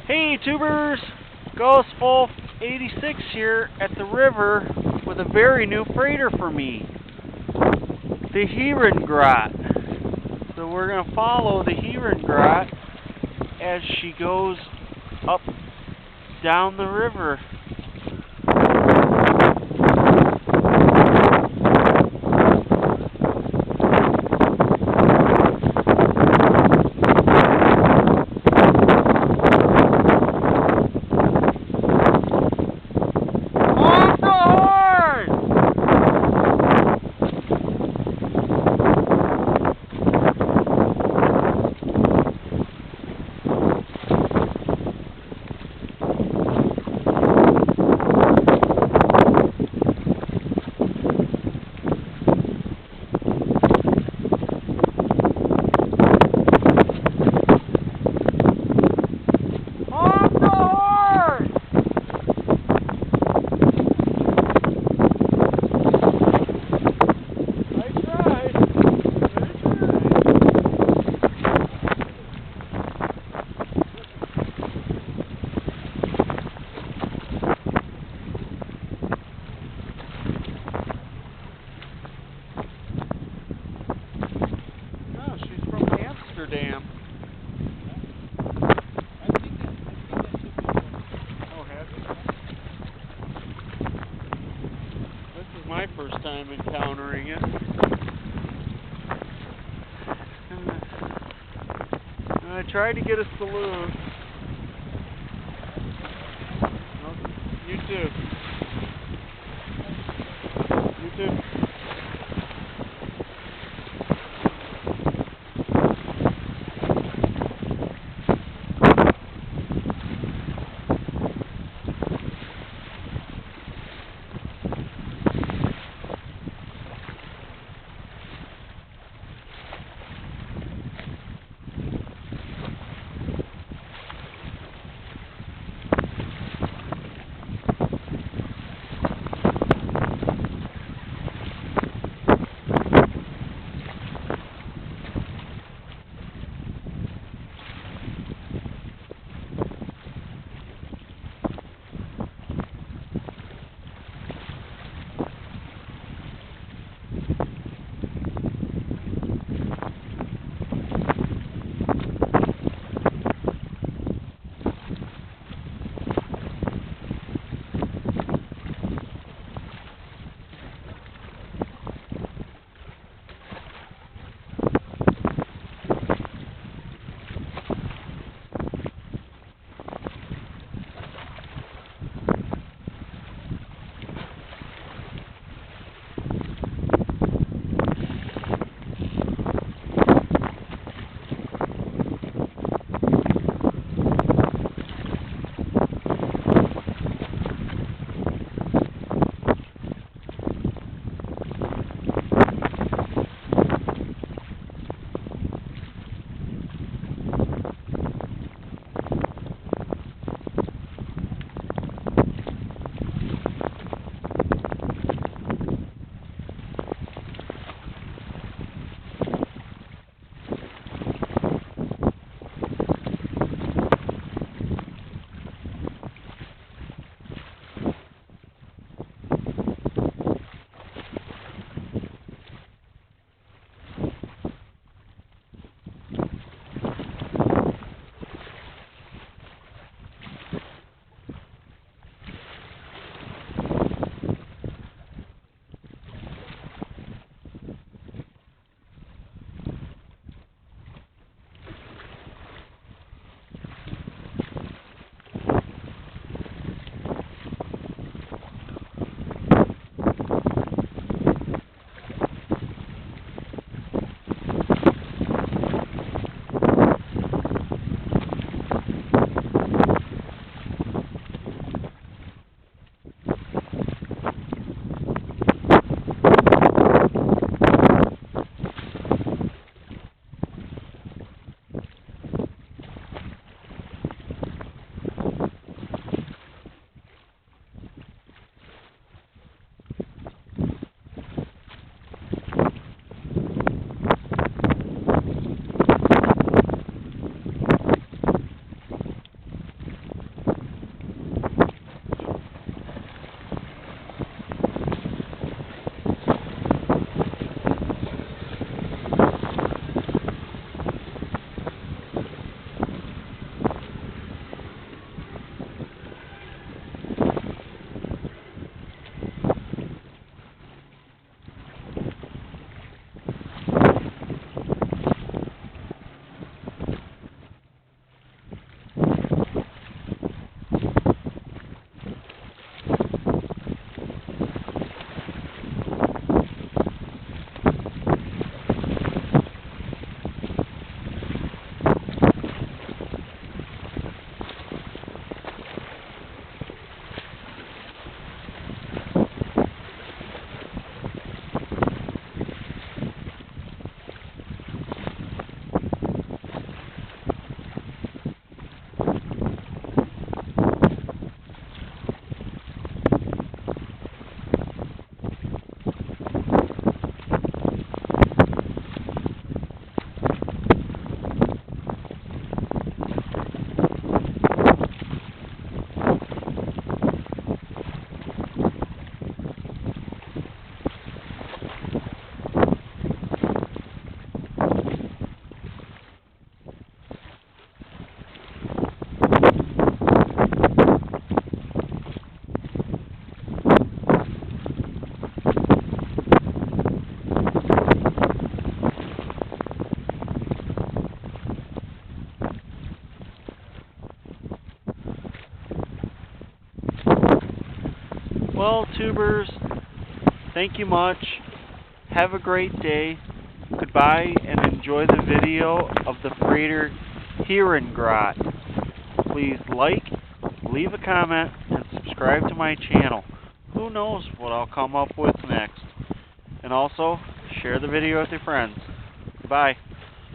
Hey tubers, Ghost Wolf 86 here at the river with a very new freighter for me, the Heerengracht. So we're going to follow the Heerengracht as she goes up down the river. Amsterdam. Oh, have you? This is my first time encountering it. And I tried to get a saloon. Oh, you too. You too. Well, tubers, thank you much. Have a great day. Goodbye, and enjoy the video of the freighter Heerengracht. Please like, leave a comment, and subscribe to my channel. Who knows what I'll come up with next. And also, share the video with your friends. Goodbye.